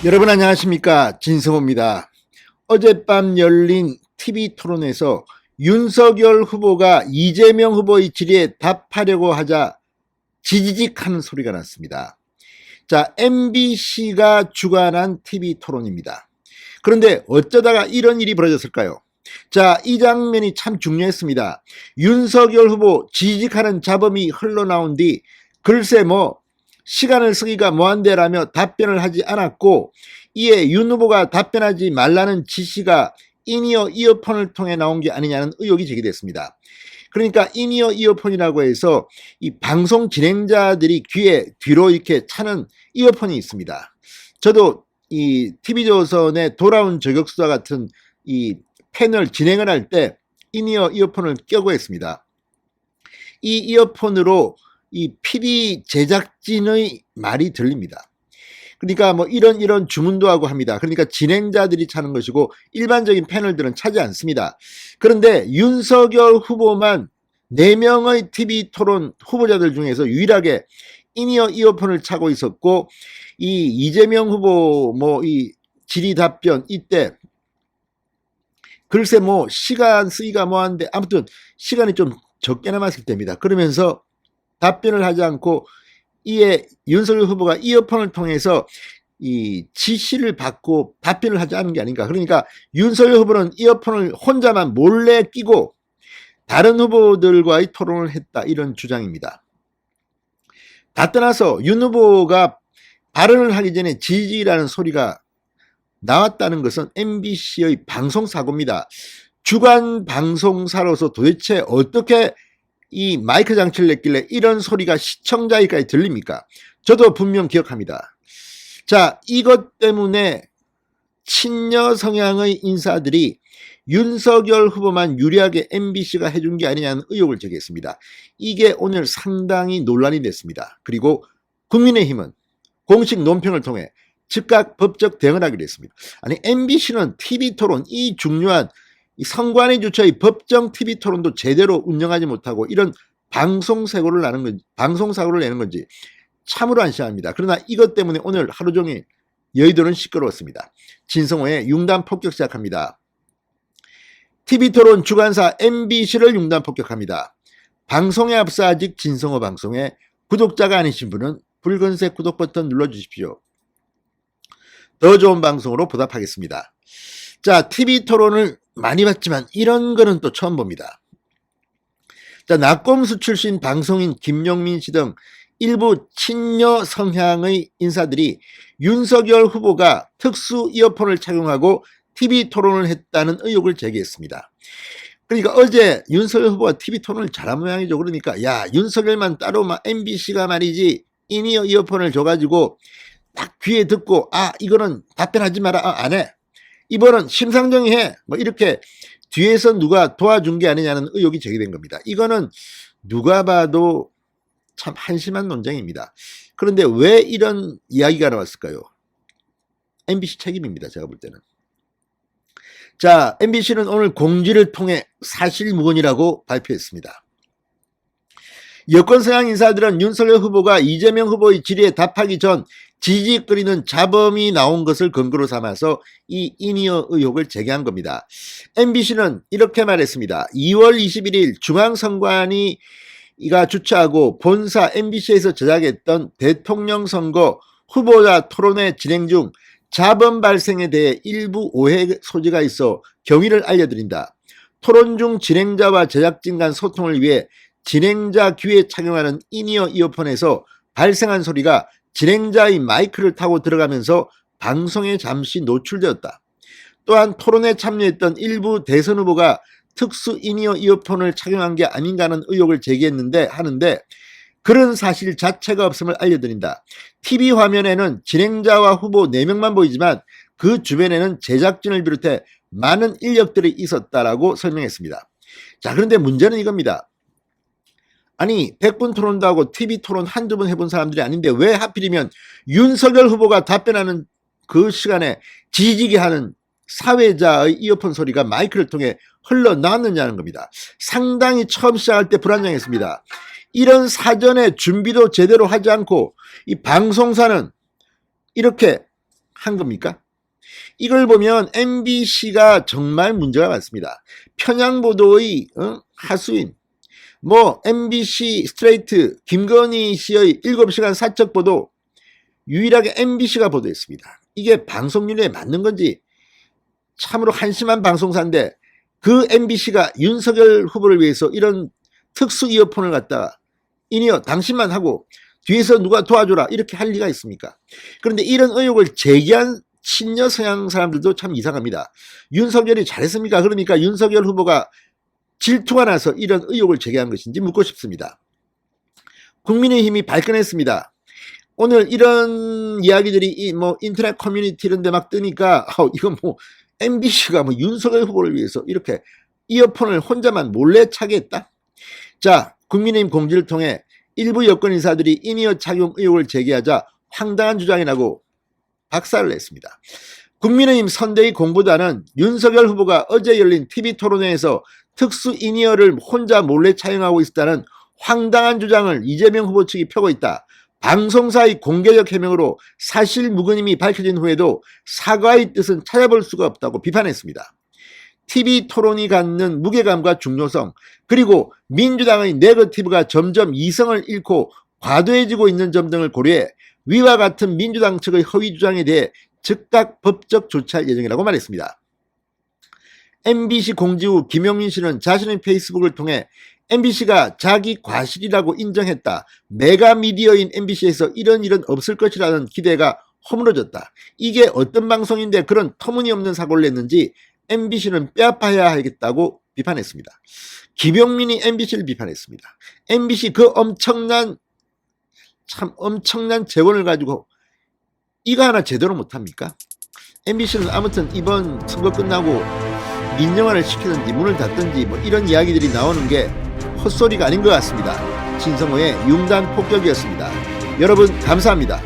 여러분 안녕하십니까, 진성호입니다. 어젯밤 열린 TV토론에서 윤석열 후보가 이재명 후보의 질의에 답하려고 하자 지지직하는 소리가 났습니다. 자, MBC가 주관한 TV토론입니다. 그런데 어쩌다가 이런 일이 벌어졌을까요? 자, 이 장면이 참 중요했습니다. 윤석열 후보 지지직하는 잡음이 흘러나온 뒤 글쎄 시간을 쓰기가 뭐한데라며 답변을 하지 않았고, 이에 윤 후보가 답변하지 말라는 지시가 인이어 이어폰을 통해 나온 게 아니냐는 의혹이 제기됐습니다. 그러니까 인이어 이어폰이라고 해서 이 방송 진행자들이 귀에 뒤로 이렇게 차는 이어폰이 있습니다. 저도 이 TV조선의 돌아온 저격수와 같은 이 패널 진행을 할 때 인이어 이어폰을 껴고 했습니다. 이 이어폰으로 이 PD 제작진의 말이 들립니다. 그러니까 이런 주문도 하고 합니다. 그러니까 진행자들이 차는 것이고 일반적인 패널들은 차지 않습니다. 그런데 윤석열 후보만 4명의 TV 토론 후보자들 중에서 유일하게 인이어 이어폰을 차고 있었고, 이 이재명 후보 이 질의 답변 이때 글쎄 시간 쓰기가 뭐한데 아무튼 시간이 좀 적게 남았을 때입니다. 그러면서 답변을 하지 않고, 이에 윤석열 후보가 이어폰을 통해서 이 지시를 받고 답변을 하지 않은 게 아닌가. 그러니까 윤석열 후보는 이어폰을 혼자만 몰래 끼고 다른 후보들과의 토론을 했다, 이런 주장입니다. 다 떠나서 윤 후보가 발언을 하기 전에 지지라는 소리가 나왔다는 것은 MBC의 방송사고입니다. 주간 방송사로서 도대체 어떻게 이 마이크 장치를 냈길래 이런 소리가 시청자에게까지 들립니까? 저도 분명 기억합니다. 자, 이것 때문에 친여 성향의 인사들이 윤석열 후보만 유리하게 MBC가 해준 게 아니냐는 의혹을 제기했습니다. 이게 오늘 상당히 논란이 됐습니다. 그리고 국민의힘은 공식 논평을 통해 즉각 법적 대응을 하기로 했습니다. 아니, MBC는 TV토론, 이 중요한 이 선관위 주최의 법정 TV 토론도 제대로 운영하지 못하고 이런 방송사고를 내는 건지 참으로 안심합니다. 그러나 이것 때문에 오늘 하루 종일 여의도는 시끄러웠습니다. 진성호의 융단 폭격 시작합니다. TV 토론 주관사 MBC를 융단 폭격합니다. 방송에 앞서 아직 진성호 방송에 구독자가 아니신 분은 붉은색 구독 버튼 눌러주십시오. 더 좋은 방송으로 보답하겠습니다. 자, TV 토론을 많이 봤지만 이런 거는 또 처음 봅니다. 자, 낙검수 출신 방송인 김용민 씨 등 일부 친여 성향의 인사들이 윤석열 후보가 특수 이어폰을 착용하고 TV 토론을 했다는 의혹을 제기했습니다. 그러니까 어제 윤석열 후보가 TV 토론을 잘한 모양이죠. 그러니까 야, 윤석열만 따로 MBC가 말이지 인이어 이어폰을 줘가지고 딱 귀에 듣고 이거는 답변하지 마라, 안 해. 이번은 심상정이 해. 이렇게 뒤에서 누가 도와준 게 아니냐는 의혹이 제기된 겁니다. 이거는 누가 봐도 참 한심한 논쟁입니다. 그런데 왜 이런 이야기가 나왔을까요? MBC 책임입니다, 제가 볼 때는. 자, MBC는 오늘 공지를 통해 사실무근이라고 발표했습니다. 여권 성향 인사들은 윤석열 후보가 이재명 후보의 질의에 답하기 전 지지직거리는 잡음이 나온 것을 근거로 삼아서 이 인이어 의혹을 제기한 겁니다. MBC는 이렇게 말했습니다. 2월 21일 중앙선관위가 주최하고 본사 MBC에서 제작했던 대통령 선거 후보자 토론회 진행 중 잡음 발생에 대해 일부 오해 소지가 있어 경위를 알려드린다. 토론 중 진행자와 제작진 간 소통을 위해 진행자 귀에 착용하는 인이어 이어폰에서 발생한 소리가 진행자의 마이크를 타고 들어가면서 방송에 잠시 노출되었다. 또한 토론에 참여했던 일부 대선 후보가 특수 인이어 이어폰을 착용한 게 아닌가는 의혹을 하는데 그런 사실 자체가 없음을 알려드린다. TV 화면에는 진행자와 후보 4명만 보이지만 그 주변에는 제작진을 비롯해 많은 인력들이 있었다라고 설명했습니다. 자, 그런데 문제는 이겁니다. 아니, 100분 토론도 하고 TV 토론 한두 번 해본 사람들이 아닌데 왜 하필이면 윤석열 후보가 답변하는 그 시간에 지지게 하는 사회자의 이어폰 소리가 마이크를 통해 흘러나왔느냐는 겁니다. 상당히 처음 시작할 때 불안정했습니다. 이런 사전에 준비도 제대로 하지 않고 이 방송사는 이렇게 한 겁니까? 이걸 보면 MBC가 정말 문제가 많습니다. 편향보도의 하수인, MBC 스트레이트 김건희 씨의 7시간 사적보도 유일하게 MBC가 보도했습니다. 이게 방송윤리에 맞는 건지 참으로 한심한 방송사인데 그 MBC가 윤석열 후보를 위해서 이런 특수 이어폰을 갖다가 인이어 당신만 하고 뒤에서 누가 도와줘라 이렇게 할 리가 있습니까? 그런데 이런 의혹을 제기한 친여 성향 사람들도 참 이상합니다. 윤석열이 잘했습니까? 그러니까 윤석열 후보가 질투가 나서 이런 의혹을 제기한 것인지 묻고 싶습니다. 국민의힘이 발끈했습니다. 오늘 이런 이야기들이 인터넷 커뮤니티 이런 데 막 뜨니까 이건 MBC가 윤석열 후보를 위해서 이렇게 이어폰을 혼자만 몰래 차게 했다? 자, 국민의힘 공지를 통해 일부 여권 인사들이 인이어 착용 의혹을 제기하자 황당한 주장이라고 박살을 냈습니다. 국민의힘 선대위 공보단은 윤석열 후보가 어제 열린 TV토론회에서 특수 인이어를 혼자 몰래 차용하고 있었다는 황당한 주장을 이재명 후보 측이 펴고 있다. 방송사의 공개적 해명으로 사실 무근임이 밝혀진 후에도 사과의 뜻은 찾아볼 수가 없다고 비판했습니다. TV토론이 갖는 무게감과 중요성, 그리고 민주당의 네거티브가 점점 이성을 잃고 과도해지고 있는 점 등을 고려해 위와 같은 민주당 측의 허위 주장에 대해 즉각 법적 조치할 예정이라고 말했습니다. MBC 공지 후 김용민 씨는 자신의 페이스북을 통해 MBC가 자기 과실이라고 인정했다. 메가미디어인 MBC에서 이런 일은 없을 것이라는 기대가 허물어졌다. 이게 어떤 방송인데 그런 터무니없는 사고를 냈는지 MBC는 뼈아파야 하겠다고 비판했습니다. 김용민이 MBC를 비판했습니다. MBC 그 엄청난 재원을 가지고 이거 하나 제대로 못합니까? MBC는 아무튼 이번 선거 끝나고 민영화를 시키든지 문을 닫든지 이런 이야기들이 나오는 게 헛소리가 아닌 것 같습니다. 진성호의 융단 폭격이었습니다. 여러분 감사합니다.